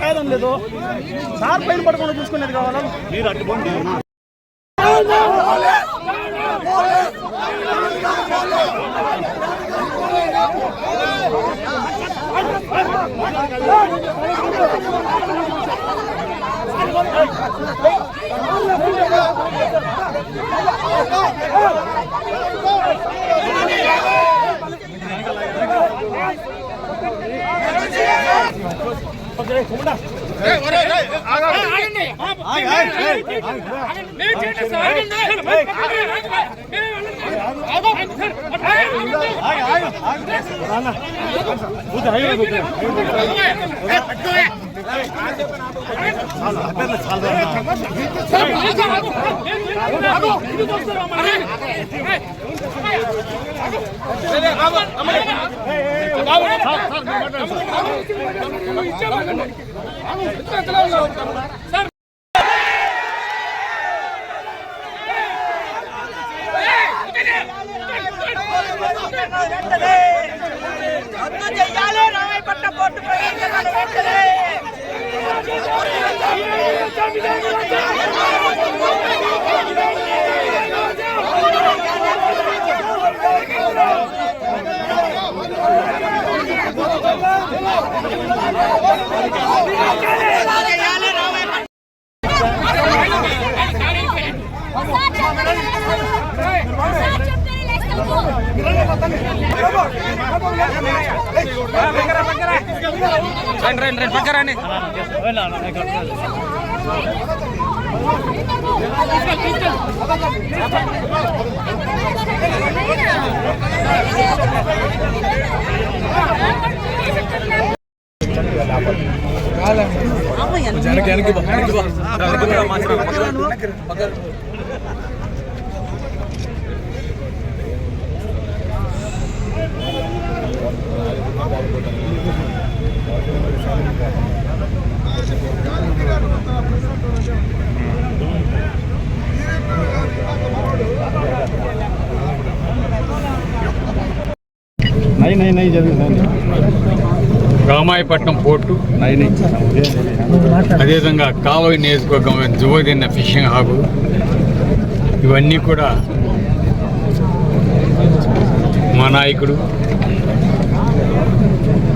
కాదం లేదు సార్ పైన పడకుండా చూసుకునేది కావాలా మీరు అడ్డు పోండి. రామాయపట్నం పోర్టు, అదేవిధంగా కావలి నియోజకవర్గం జువదిన్న ఫిషింగ్ హాబు, ఇవన్నీ కూడా మా నాయకుడు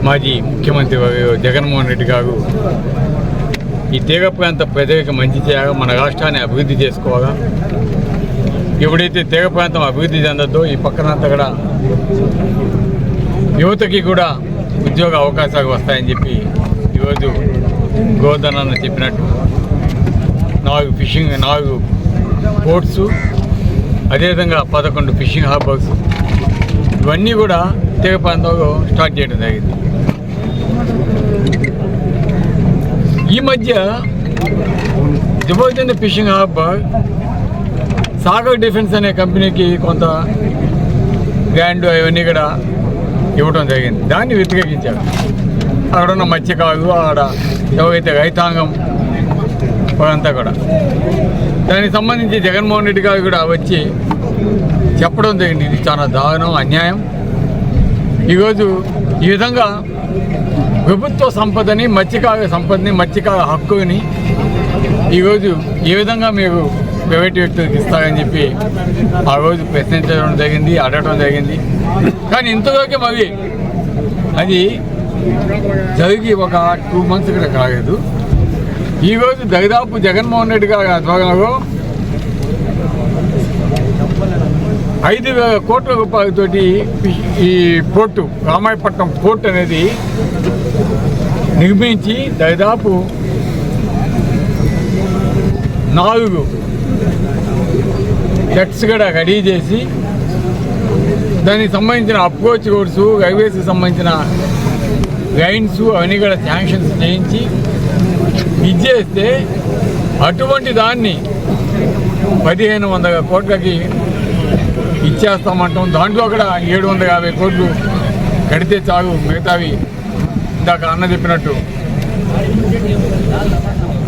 మాజీ ముఖ్యమంత్రి జగన్మోహన్ రెడ్డి గారు ఈ తీగ ప్రాంత ప్రజలకు మంచి చేయగా మన రాష్ట్రాన్ని అభివృద్ధి చేసుకోగా, ఎప్పుడైతే తీగ ప్రాంతం అభివృద్ధి చెందద్దో ఈ పక్కనంతా కూడా యువతకి కూడా ఉద్యోగ అవకాశాలు వస్తాయని చెప్పి ఈరోజు గోవర్ధన్ అన్న చెప్పినట్టు 4 పోర్ట్స్, అదేవిధంగా 11 ఫిషింగ్ హార్బర్స్, ఇవన్నీ కూడా తీగ ప్రాంతంలో స్టార్ట్ చేయడం జరిగింది. ఈ మధ్య Jabardasth fishing harbour Sagar defence అనే కంపెనీకి కొంత గ్రాండ్ అవన్నీ కూడా ఇవ్వడం జరిగింది. దాన్ని వ్యతిరేకించారు. అక్కడ ఉన్న మత్స్యకారులు, అక్కడ ఎవరైతే రైతాంగం వారంతా కూడా దానికి సంబంధించి జగన్మోహన్ రెడ్డి గారు కూడా వచ్చి చెప్పడం జరిగింది. ఇది చాలా దారుణం, అన్యాయం. ఈరోజు ఈ విధంగా ప్రభుత్వ సంపదని, మత్స్యకార సంపదని, మత్స్యకార హక్కుని ఈరోజు ఏ విధంగా మీరు ప్రైవేట్ వ్యక్తులకు ఇస్తారని చెప్పి ఆ రోజు ప్రశ్నించడం జరిగింది, అడగడం జరిగింది. కానీ ఇంతవరకు మరి అది జరిగి ఒక 2 months కూడా కాలేదు. ఈరోజు దాదాపు జగన్మోహన్ రెడ్డి గారి ఆధ్వర్యంలో 5,000 కోట్ల రూపాయలతోటి ఈ పోర్టు, రామాయపట్నం పోర్ట్ అనేది నిర్మించి దాదాపు 4 జట్స్ కూడా రెడీ చేసి దానికి సంబంధించిన అప్రోచ్ రోడ్స్, హైవేస్కి సంబంధించిన లైన్స్ అవన్నీ కూడా శాంక్షన్స్ చేయించి ఇచ్చేస్తే అటువంటి దాన్ని 1500 కోట్లకి ఇచ్చేస్తామంటాం. దాంట్లో కూడా 750 కోట్లు కడితే చాలు, మిగతావి ఇందాక అన్న చెప్పినట్టు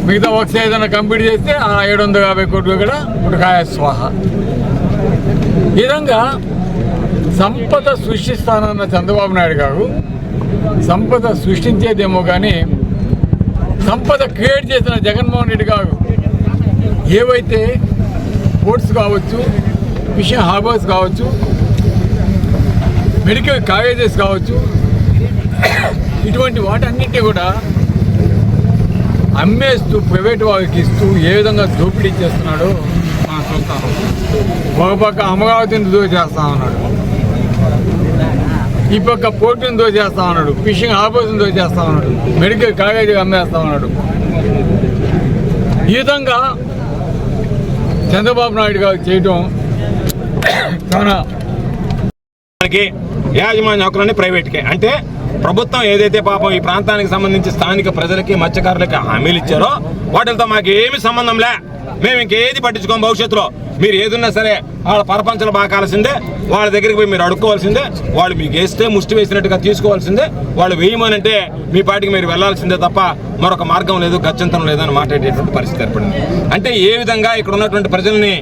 మిగతా వర్క్స్ ఏదైనా కంప్లీట్ చేస్తే ఆ 750 కోట్లు కూడా ఉడకాయ స్వాహ. ఈ విధంగా సంపద సృష్టిస్తానన్న చంద్రబాబు నాయుడు గారు సంపద సృష్టించేదేమో కానీ సంపద క్రియేట్ చేసిన జగన్మోహన్ రెడ్డి గారు ఏవైతే పోర్ట్స్ కావచ్చు, ఫిషింగ్ హార్బర్స్ కావచ్చు, మెడికల్ కాలేజెస్ కావచ్చు, ఇటువంటి వాటన్నిటినీ కూడా అమ్మేస్తూ ప్రైవేట్ వాళ్ళకి ఇస్తూ ఏ విధంగా దోపిడీ చేస్తున్నాడో మనం చూస్తాం. ఒక పక్క అమరావతిని దోచేస్తా ఉన్నాడు, ఈ పక్క పోర్టుని దోచేస్తా ఉన్నాడు, ఫిషింగ్ హార్బర్స్ని దోచేస్తా ఉన్నాడు, మెడికల్ కాలేజీ అమ్మేస్తా ఉన్నాడు. ఈ విధంగా చంద్రబాబు నాయుడు గారు చేయటం చాలా యాజమాన్య హక్కులన్నీ ప్రైవేట్కే. అంటే ప్రభుత్వం ఏదైతే పాపం ఈ ప్రాంతానికి సంబంధించి స్థానిక ప్రజలకి, మత్స్యకారులకి హామీలు ఇచ్చారో వాటితో మాకు ఏమి సంబంధం లే, మేము ఇంకేది పట్టించుకోం. భవిష్యత్తులో మీరు ఏదున్నా సరే వాళ్ళ పరపంచలు బాకాల్సిందే, వాళ్ళ దగ్గరికి పోయి మీరు అడుక్కోవాల్సిందే, వాళ్ళు మీకు వేస్తే ముష్టి వేసినట్టుగా తీసుకోవాల్సిందే, వాళ్ళు వేయమనంటే మీ పాటికి మీరు వెళ్లాల్సిందే తప్ప మరొక మార్గం లేదు, గత్యంతరం లేదు అని మాట్లాడేటువంటి పరిస్థితి ఏర్పడింది. అంటే ఏ విధంగా ఇక్కడ ఉన్నటువంటి ప్రజల్ని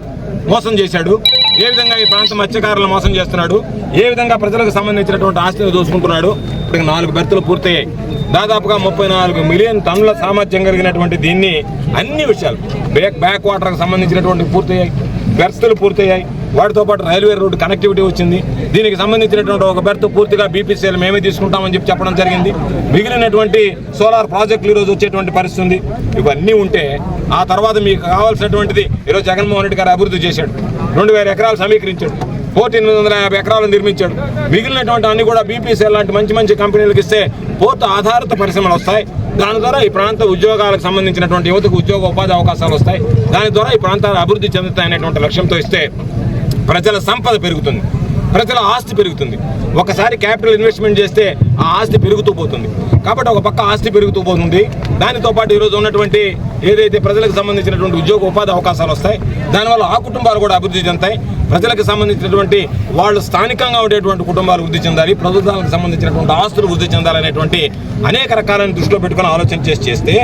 మోసం చేశాడు, ఏ విధంగా ఈ ప్రాంత మత్స్యకారులను మోసం చేస్తున్నాడు, ఏ విధంగా ప్రజలకు సంబంధించినటువంటి ఆస్తిని దోసుకుంటున్నాడు. ఇప్పుడు 4 బెర్తులు పూర్తయ్యాయి. దాదాపుగా 34 మిలియన్ టన్నుల సామర్థ్యం కలిగినటువంటి దీన్ని అన్ని విషయాలు బ్యాక్ వాటర్కి సంబంధించినటువంటి పూర్తయ్యాయి, బెర్తులు పూర్తయ్యాయి. వాటితో పాటు రైల్వే రోడ్డు కనెక్టివిటీ వచ్చింది. దీనికి సంబంధించినటువంటి ఒక బెర్త్ పూర్తిగా బీపీసీఎల్ మేమే తీసుకుంటామని చెప్పడం జరిగింది. మిగిలినటువంటి సోలార్ ప్రాజెక్టులు ఈరోజు వచ్చేటువంటి పరిస్థితి ఉంది. ఇవన్నీ ఉంటే ఆ తర్వాత మీకు కావాల్సినటువంటిది ఈరోజు జగన్మోహన్ రెడ్డి గారు అభివృద్ధి చేశాడు. 2000 ఎకరాలు సమీకరించాడు, 850 ఎకరాలు నిర్మించాడు. మిగిలినటువంటి అన్ని కూడా బీపీసీఎల్ లాంటి మంచి మంచి కంపెనీలకు ఇస్తే పోర్టు ఆధారిత పరిశ్రమలు వస్తాయి. దాని ద్వారా ఈ ప్రాంత ఉద్యోగాలకు సంబంధించినటువంటి యువతకు ఉద్యోగ ఉపాధి అవకాశాలు వస్తాయి. దాని ద్వారా ఈ ప్రాంతాలు అభివృద్ధి చెందుతాయనేటువంటి లక్ష్యంతో ఇస్తే ప్రజల సంపద పెరుగుతుంది, ప్రజల ఆస్తి పెరుగుతుంది. ఒకసారి క్యాపిటల్ ఇన్వెస్ట్మెంట్ చేస్తే ఆ ఆస్తి పెరుగుతూ పోతుంది. కాబట్టి ఒక పక్క ఆస్తి పెరుగుతూ పోతుంది, దానితో పాటు ఈరోజు ఉన్నటువంటి ఏదైతే ప్రజలకు సంబంధించినటువంటి ఉద్యోగ ఉపాధి అవకాశాలు వస్తాయి, దానివల్ల ఆ కుటుంబాలు కూడా అభివృద్ధి చెందుతాయి. ప్రజలకు సంబంధించినటువంటి వాళ్ళు స్థానికంగా ఉండేటువంటి కుటుంబాలు వృద్ధి చెందాలి, ప్రభుత్వాలకు సంబంధించినటువంటి ఆస్తులు వృద్ధి చెందాలనేటువంటి అనేక రకాలను దృష్టిలో పెట్టుకుని ఆలోచన చేస్తే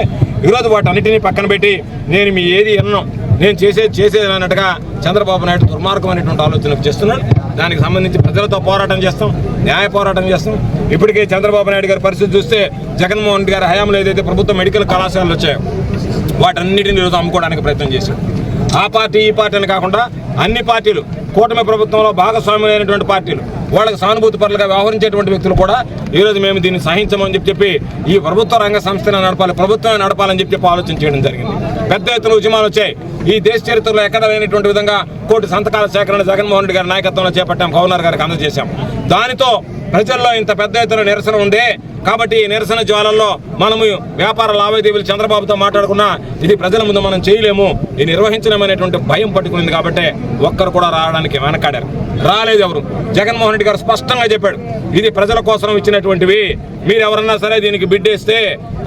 ఈరోజు వాటన్నిటినీ పక్కన పెట్టి నేను మీ ఏది ఎన్నో నేను చేసేది అన్నట్టుగా చంద్రబాబు నాయుడు దుర్మార్గం అనేటువంటి ఆలోచన చేస్తున్నాడు. దానికి సంబంధించి ప్రజలతో పోరాటం చేస్తాం, న్యాయ పోరాటం చేస్తాం. ఇప్పటికే చంద్రబాబు నాయుడు గారి పరిస్థితి చూస్తే జగన్మోహన్ రెడ్డి గారి హయాంలో ఏదైతే ప్రభుత్వ మెడికల్ కళాశాలలు వచ్చాయో వాటన్నిటిని ఈరోజు అమ్ముకోవడానికి ప్రయత్నం చేశాడు. ఆ పార్టీ ఈ పార్టీ అని కాకుండా అన్ని పార్టీలు, కూటమి ప్రభుత్వంలో భాగస్వామ్యమైనటువంటి పార్టీలు, వాళ్ళకి సానుభూతి పరులుగా వ్యవహరించేటువంటి వ్యక్తులు కూడా ఈరోజు మేము దీన్ని సహించమని చెప్పి ఈ ప్రభుత్వ రంగ సంస్థను నడపాలి, ప్రభుత్వమే నడపాలని చెప్పి ఆలోచన చేయడం జరిగింది. పెద్ద ఎత్తున ఉద్యమాలు వచ్చాయి. ఈ దేశ చరిత్రలో ఎక్కడ లేనటువంటి విధంగా 1 కోటి సంతకాల సేకరణ జగన్మోహన్ రెడ్డి గారి నాయకత్వంలో చేపట్టాం, గవర్నర్ గారికి అందజేశాం. దానితో ప్రజల్లో ఇంత పెద్ద ఎత్తున నిరసన ఉంది. కాబట్టి ఈ నిరసన జ్వాలల్లో మనము వ్యాపార లావాదేవీలు చంద్రబాబుతో మాట్లాడుకున్నా ఇది ప్రజల ముందు మనం చేయలేము, ఇది నిర్వహించలేమనేటువంటి భయం పట్టుకునింది. కాబట్టి ఒక్కరు కూడా రావడానికి వెనకాడారు, రాలేదు ఎవరు. జగన్మోహన్ రెడ్డి గారు స్పష్టంగా చెప్పాడు, ఇది ప్రజల కోసం ఇచ్చినటువంటివి, మీరు ఎవరన్నా సరే దీనికి బిడ్డేస్తే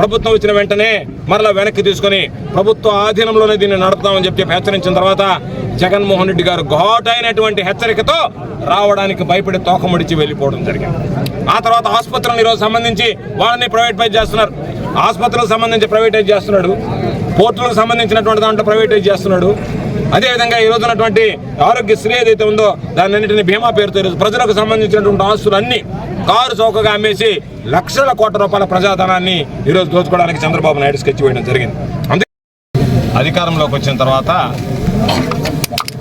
ప్రభుత్వం ఇచ్చిన వెంటనే మరలా వెనక్కి తీసుకొని ప్రభుత్వ ఆధీనంలోనే దీన్ని నడుపుతామని చెప్పి హెచ్చరించిన తర్వాత జగన్మోహన్ రెడ్డి గారు ఘాటైనటువంటి హెచ్చరికతో రావడానికి భయపడి తోకముడిచి వెళ్ళిపోవడం జరిగింది. ఆ తర్వాత ఆసుపత్రులను ఈరోజు సంబంధించి వాళ్ళని ప్రైవేటైజ్ చేస్తున్నారు, ఆసుపత్రులకు సంబంధించి ప్రైవేటైజ్ చేస్తున్నాడు, పోర్టులకు సంబంధించినటువంటి దాంట్లో ప్రైవేటైజ్ చేస్తున్నాడు. అదేవిధంగా ఈరోజు ఉన్నటువంటి ఆరోగ్యశ్రీ ఏదైతే ఉందో దాని అన్నింటినీ బీమా పేరుతో ఈరోజు ప్రజలకు సంబంధించినటువంటి ఆస్తులన్నీ కారు చౌకగా అమ్మేసి లక్షల కోట్ల రూపాయల ప్రజాధనాన్ని ఈరోజు దోచుకోవడానికి చంద్రబాబు నాయుడు స్కెచ్ వేయడం జరిగింది. అందుకే అధికారంలోకి వచ్చిన తర్వాత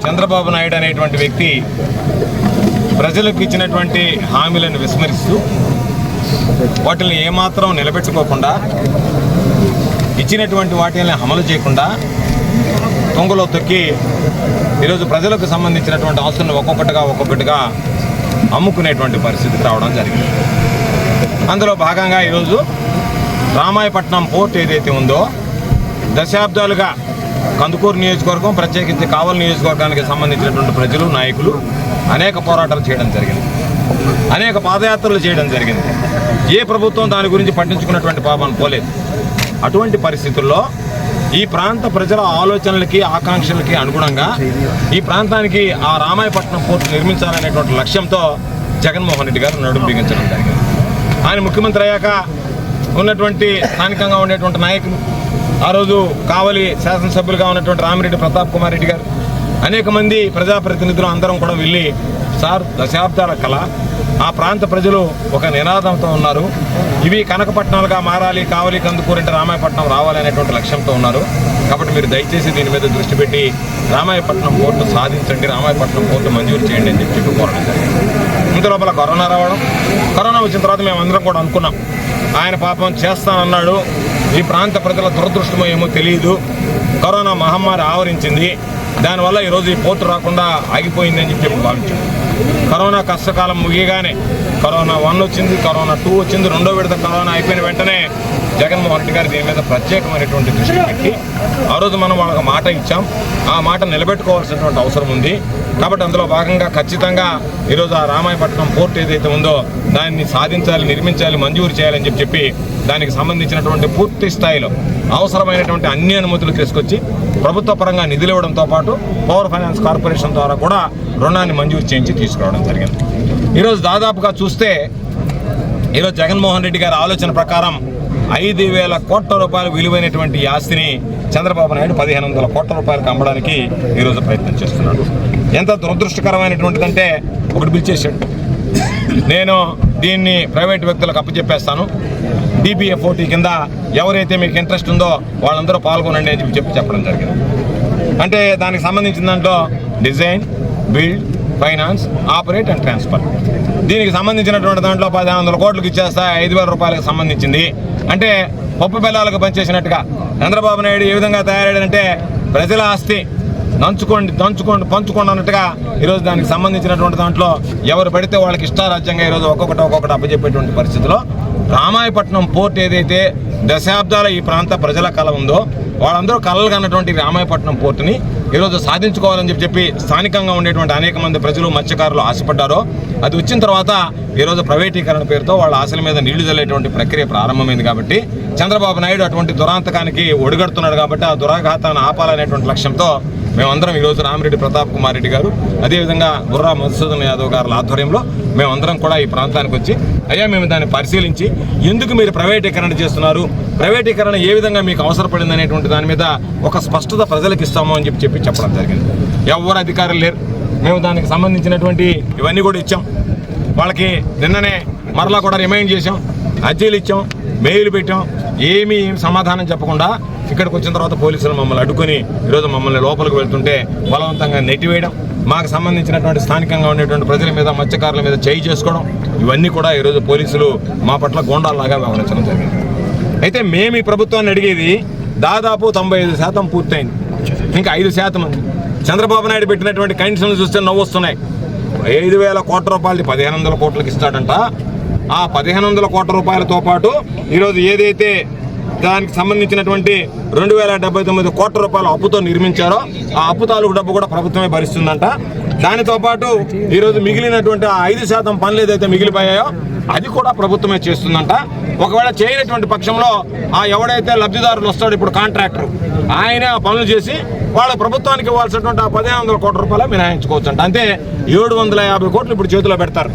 చంద్రబాబు నాయుడు అనేటువంటి వ్యక్తి ప్రజలకు ఇచ్చినటువంటి హామీలను విస్మరిస్తూ వాటిని ఏమాత్రం నిలబెట్టుకోకుండా, ఇచ్చినటువంటి వాటిని అమలు చేయకుండా తొంగలో తొక్కి ఈరోజు ప్రజలకు సంబంధించినటువంటి ఆస్తులను ఒక్కొక్కటిగా అమ్ముకునేటువంటి పరిస్థితికి రావడం జరిగింది. అందులో భాగంగా ఈరోజు రామాయపట్నం పోర్ట్ ఏదైతే ఉందో దశాబ్దాలుగా కందుకూరు నియోజకవర్గం, ప్రత్యేకించి కావలి నియోజకవర్గానికి సంబంధించినటువంటి ప్రజలు, నాయకులు అనేక పోరాటాలు చేయడం జరిగింది. అనేక పాదయాత్రలు చేయడం జరిగింది. ఏ ప్రభుత్వం దాని గురించి పట్టించుకున్నటువంటి పాపాన్ని పోలేదు. అటువంటి పరిస్థితుల్లో ఈ ప్రాంత ప్రజల ఆలోచనలకి ఆకాంక్షలకి అనుగుణంగా ఈ ప్రాంతానికి ఆ రామాయపట్నం పోర్టు నిర్మించాలనేటువంటి లక్ష్యంతో జగన్మోహన్ రెడ్డి గారు నడుం బిగించడం జరిగింది. ఆయన ముఖ్యమంత్రి అయ్యాక ఉన్నటువంటి స్థానికంగా ఉండేటువంటి నాయకులు, ఆ రోజు కావలి శాసనసభ్యులుగా ఉన్నటువంటి రామిరెడ్డి ప్రతాప్ కుమార్ రెడ్డి గారు, అనేక మంది ప్రజాప్రతినిధులు అందరం కూడా వెళ్ళి, సార్ దశాబ్దాల కళ, ఆ ప్రాంత ప్రజలు ఒక నినాదంతో ఉన్నారు, ఇవి కనకపట్నాలుగా మారాలి, కావలి కందుకూరంటే రామాయపట్నం రావాలి అనేటువంటి లక్ష్యంతో ఉన్నారు. కాబట్టి మీరు దయచేసి దీని మీద దృష్టి పెట్టి రామాయపట్నం పోర్టు సాధించండి, రామాయపట్నం పోర్టు మంజూరు చేయండి అని చెప్పి కోరడం జరిగింది. ఇంత లోపల కరోనా వచ్చిన తర్వాత మేము అందరం కూడా అనుకున్నాం, ఆయన పాపం చేస్తానన్నాడు, ఈ ప్రాంత ప్రజల దురదృష్టమో ఏమో తెలియదు, కరోనా మహమ్మారి ఆవరించింది, దానివల్ల ఈరోజు ఈ పోర్టు రాకుండా ఆగిపోయిందని చెప్పి భావించాం. కరోనా కష్టకాలం ముగియగానే కరోనా 1 వచ్చింది, కరోనా 2 వచ్చింది, 2వ విడత కరోనా అయిపోయిన వెంటనే జగన్మోహన్ రెడ్డి గారు దీని మీద ప్రత్యేకమైనటువంటి దృష్టి పెట్టి ఆ రోజు మనం వాళ్ళకి మాట ఇచ్చాం, ఆ మాట నిలబెట్టుకోవాల్సినటువంటి అవసరం ఉంది. కాబట్టి అందులో భాగంగా ఖచ్చితంగా ఈరోజు ఆ రామాయపట్నం పోర్టు ఏదైతే ఉందో దాన్ని సాధించాలి, నిర్మించాలి, మంజూరు చేయాలని చెప్పి దానికి సంబంధించినటువంటి పూర్తి స్థాయిలో అవసరమైనటువంటి అన్ని అనుమతులు తీసుకొచ్చి ప్రభుత్వ పరంగా నిధులు ఇవ్వడంతో పాటు పవర్ ఫైనాన్స్ కార్పొరేషన్ ద్వారా కూడా రుణాన్ని మంజూరు చేయించి తీసుకురావడం జరిగింది. ఈరోజు దాదాపుగా చూస్తే ఈరోజు జగన్మోహన్ రెడ్డి గారి ఆలోచన ప్రకారం 5,000 కోట్ల రూపాయలు విలువైనటువంటి ఈ ఆస్తిని చంద్రబాబు నాయుడు 1,500 కోట్ల రూపాయలకు అమ్మడానికి ఈరోజు ప్రయత్నం చేస్తున్నాడు. ఎంత దురదృష్టకరమైనటువంటిదంటే ఒకటి పిలిచేశాడు, నేను దీన్ని ప్రైవేట్ వ్యక్తులకు అప్పచెప్పేస్తాను, DPFOT కింద ఎవరైతే మీకు ఇంట్రెస్ట్ ఉందో వాళ్ళందరూ పాల్గొనండి అని చెప్పడం జరిగింది. అంటే దానికి సంబంధించిన దాంట్లో design, build, finance, operate and transfer, దీనికి సంబంధించినటువంటి దాంట్లో 1,500 కోట్లకు ఇచ్చేస్తా, 5,000 రూపాయలకు సంబంధించింది. అంటే పప్పు బెల్లాలకు పనిచేసినట్టుగా చంద్రబాబు నాయుడు ఏ విధంగా తయారయ్యాడంటే ప్రజల ఆస్తి పంచుకోండి అన్నట్టుగా ఈరోజు దానికి సంబంధించినటువంటి దాంట్లో ఎవరు పడితే వాళ్ళకి ఇష్టారాజ్యంగా ఈరోజు ఒక్కొక్కటి అప్పచెప్పేటువంటి పరిస్థితిలో రామాయపట్నం పోర్ట్ ఏదైతే దశాబ్దాల ఈ ప్రాంత ప్రజల కళ ఉందో వాళ్ళందరూ కళలు కన్నటువంటి రామాయపట్నం పోర్టుని ఈరోజు సాధించుకోవాలని చెప్పి స్థానికంగా ఉండేటువంటి అనేక మంది ప్రజలు, మత్స్యకారులు ఆశపడ్డారో అది వచ్చిన తర్వాత ఈరోజు ప్రైవేటీకరణ పేరుతో వాళ్ళ ఆశల మీద నీళ్లు చల్లేటువంటి ప్రక్రియ ప్రారంభమైంది. కాబట్టి చంద్రబాబు నాయుడు అటువంటి దురాంతకానికి ఒడిగడుతున్నాడు. కాబట్టి ఆ దురాఘాతాన్ని ఆపాలనేటువంటి లక్ష్యంతో మేమందరం ఈరోజు రామిరెడ్డి ప్రతాప్ కుమార్ రెడ్డి గారు, అదేవిధంగా బుర్రా మధుసూదన్ యాదవ్ గారి ఆధ్వర్యంలో మేమందరం కూడా ఈ ప్రాంతానికి వచ్చి, అయ్యా మేము దాన్ని పరిశీలించి ఎందుకు మీరు ప్రైవేటీకరణ చేస్తున్నారు, ప్రైవేటీకరణ ఏ విధంగా మీకు అవసరపడింది అనేటువంటి దాని మీద ఒక స్పష్టత ప్రజలకు ఇస్తాము అని చెప్పడం జరిగింది. ఎవరు అధికారులు లేరు. మేము దానికి సంబంధించినటువంటి ఇవన్నీ కూడా ఇచ్చాం. వాళ్ళకి నిన్ననే మరలా కూడా రిమైండ్ చేసాం, అర్జీలు ఇచ్చాం, మెయిల్ పెట్టాం. ఏమీ సమాధానం చెప్పకుండా ఇక్కడికి వచ్చిన తర్వాత పోలీసులు మమ్మల్ని అడ్డుకొని ఈరోజు మమ్మల్ని లోపలికి వెళ్తుంటే బలవంతంగా నెట్టివేయడం, మాకు సంబంధించినటువంటి స్థానికంగా ఉండేటువంటి ప్రజల మీద, మత్స్యకారుల మీద చేయి చేసుకోవడం, ఇవన్నీ కూడా ఈరోజు పోలీసులు మా పట్ల గోండాల్లాగా వ్యవహరించడం జరిగింది. అయితే మేము ఈ ప్రభుత్వాన్ని అడిగేది దాదాపు 95% పూర్తయింది, ఇంకా 5% ఉంది. చంద్రబాబు నాయుడు పెట్టినటువంటి కండిషన్లు చూస్తే నవ్వు వస్తున్నాయి. 5,000 కోట్ల రూపాయలది 1,500 కోట్లకు ఇస్తాడంట. ఆ 1,500 కోట్ల రూపాయలతో పాటు ఈరోజు ఏదైతే దానికి సంబంధించినటువంటి 2,079 కోట్ల రూపాయల అప్పుతో నిర్మించారో ఆ అప్పు తాలూకు డబ్బు కూడా ప్రభుత్వమే భరిస్తుందంట. దానితో పాటు ఈరోజు మిగిలినటువంటి ఆ 5% పనులు ఏదైతే మిగిలిపోయాయో అది కూడా ప్రభుత్వమే చేస్తుందంట. ఒకవేళ చేయనటువంటి పక్షంలో ఆ ఎవడైతే లబ్ధిదారులు వస్తాడో ఇప్పుడు కాంట్రాక్టర్, ఆయనే ఆ పనులు చేసి వాళ్ళ ప్రభుత్వానికి ఇవ్వాల్సినటువంటి ఆ 1,500 కోట్ల రూపాయలు మినహాయించుకోవచ్చు అంట. అంటే 750 కోట్లు ఇప్పుడు చేతిలో పెడతారు.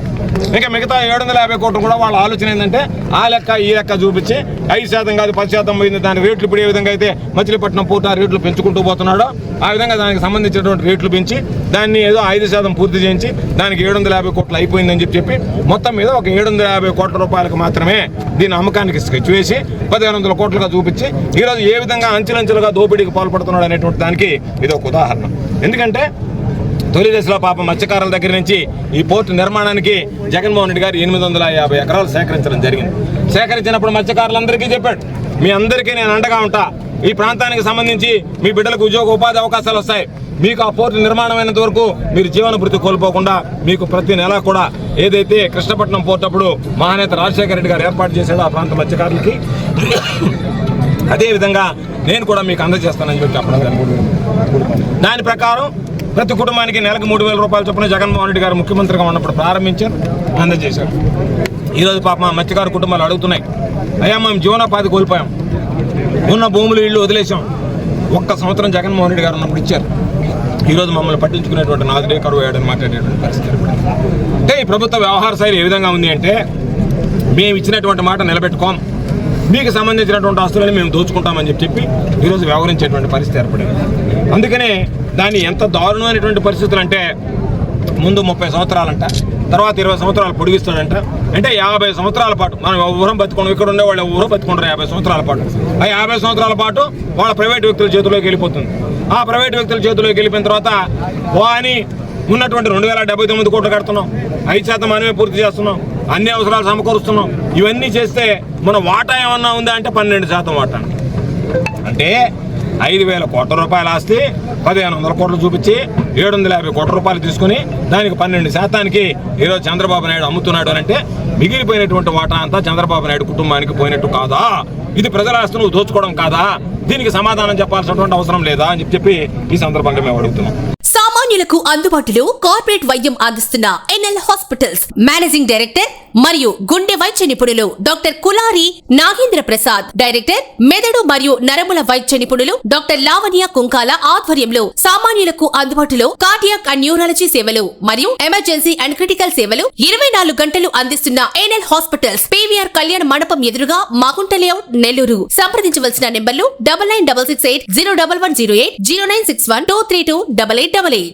ఇంకా మిగతా 750 కోట్లు కూడా వాళ్ళ ఆలోచన ఏంటంటే ఆ లెక్క ఈ లెక్క చూపించి 5% కాదు 10% పోయింది, దాని రేట్లు ఇప్పుడు ఏ విధంగా అయితే మచిలీపట్నం పోర్టు ఆ రేట్లు పెంచుకుంటూ పోతున్నాడో ఆ విధంగా దానికి సంబంధించినటువంటి రేట్లు పెంచి దాన్ని ఏదో 5% పూర్తి చేయించి దానికి 750 కోట్లు అయిపోయిందని చెప్పి మొత్తం మీద ఒక 750 కోట్ల రూపాయలకు మాత్రమే దీని అమ్మకానికి స్కెచ్ వేసి 1,500 కోట్లుగా చూపించి ఈరోజు ఏ విధంగా అంచెలంచెలుగా దోపిడీకి పాల్పడుతున్నాడు అనేటువంటి దానికి ఇది ఒక ఉదాహరణ. ఎందుకంటే తొలి దశలో పాపం మత్స్యకారుల దగ్గర నుంచి ఈ పోర్టు నిర్మాణానికి జగన్మోహన్ రెడ్డి గారు 850 ఎకరాలు సేకరించడం జరిగింది. సేకరించినప్పుడు మత్స్యకారులందరికీ చెప్పాడు, మీ అందరికీ నేను అండగా ఉంటా, ఈ ప్రాంతానికి సంబంధించి మీ బిడ్డలకు ఉపాధి అవకాశాలు వస్తాయి, మీకు ఆ పోర్టు నిర్మాణమైనంత వరకు మీరు జీవనభృతి కోల్పోకుండా మీకు ప్రతి నెల కూడా ఏదైతే కృష్ణపట్నం పోర్టు అప్పుడు మహానేత రాజశేఖర రెడ్డి గారు ఏర్పాటు చేశాడో ఆ ప్రాంత మత్స్యకారులకి అదేవిధంగా నేను కూడా మీకు అందజేస్తానని చెప్పి చెప్పడం జరిగింది. దాని ప్రకారం ప్రతి కుటుంబానికి నెలకు 3,000 రూపాయల చొప్పున జగన్మోహన్ రెడ్డి గారు ముఖ్యమంత్రిగా ఉన్నప్పుడు ప్రారంభించారు, అందజేశారు. ఈరోజు పాప మా మత్స్యకారు కుటుంబాలు అడుగుతున్నాయి, అయ్యా మేము జీవనోపాధి కోల్పోయాం, ఉన్న భూములు ఇళ్ళు వదిలేసాం, ఒక్క సంవత్సరం జగన్మోహన్ రెడ్డి గారు ఉన్నప్పుడు ఇచ్చారు, ఈరోజు మమ్మల్ని పట్టించుకునేటువంటి నాదుడే కరువు అయ్యాడని మాట్లాడేటువంటి పరిస్థితి. అంటే ఈ ప్రభుత్వ వ్యవహార శైలి ఏ విధంగా ఉంది అంటే, మేము ఇచ్చినటువంటి మాట నిలబెట్టుకోం, మీకు సంబంధించినటువంటి ఆస్తులని మేము దోచుకుంటామని చెప్పి ఈరోజు వ్యవహరించేటువంటి పరిస్థితి ఏర్పడింది. అందుకనే దాన్ని ఎంత దారుణమైనటువంటి పరిస్థితులు అంటే, ముందు 30 సంవత్సరాలంట, తర్వాత 20 సంవత్సరాలు పొడిగిస్తాడంట. అంటే 50 సంవత్సరాల పాటు మనం ఎవరం బతుకున్నాం, ఇక్కడ ఉండే వాళ్ళు ఎవరో బతుకుంటారు 50 సంవత్సరాల పాటు. ఆ 50 సంవత్సరాల పాటు వాళ్ళ ప్రైవేట్ వ్యక్తుల చేతిలోకి వెళ్ళిపోతుంది. ఆ ప్రైవేట్ వ్యక్తుల చేతిలోకి వెళ్ళిపోయిన తర్వాత అని ఉన్నటువంటి 2079 కోట్లు కడుతున్నాం, 5% మనమే పూర్తి చేస్తున్నాం, అన్ని అవసరాలు సమకూరుస్తున్నాం. ఇవన్నీ చేస్తే మన వాటా ఏమన్నా ఉందా అంటే 12% వాటా. అంటే 5,000 కోట్ల రూపాయల ఆస్తి 1,500 కోట్లు చూపించి 750 కోట్ల రూపాయలు తీసుకుని దానికి 12% ఈరోజు చంద్రబాబు నాయుడు అమ్ముతున్నాడు అని అంటే, మిగిలిపోయినటువంటి వాటా అంతా చంద్రబాబు నాయుడు కుటుంబానికి పోయినట్టు కాదా? ఇది ప్రజల ఆస్తులు దోచుకోవడం కాదా? దీనికి సమాధానం చెప్పాల్సినటువంటి అవసరం లేదా అని చెప్పి ఈ సందర్భంగా మేము అడుగుతున్నాం. సామాన్యులకు అందుబాటులో కార్పొరేట్ వైద్యం అందిస్తున్న ఎన్ఎల్ హాస్పిటల్స్ మేనేజింగ్ డైరెక్టర్ మరియు గుండె వైద్య నిపుణులు డాక్టర్ కులారి నాగేంద్ర ప్రసాద్, డైరెక్టర్ మెదడు మరియు నరముల వైద్య నిపుణులు డాక్టర్ లావణ్య కుంకాల ఆధ్వర్యంలో సామాన్యులకు అందుబాటులో కార్డియాక్ అండ్ న్యూరాలజీ సేవలు మరియు ఎమర్జెన్సీ అండ్ క్రిటికల్ సేవలు 24 గంటలు అందిస్తున్న ఎన్ఎల్ హాస్పిటల్స్ పీవీఆర్ కళ్యాణ మండపం ఎదురుగా మాగుంట లేఅవుట్, నెల్లూరు. సంప్రదించవలసిన నెంబర్లు 9966801108, 0961232888.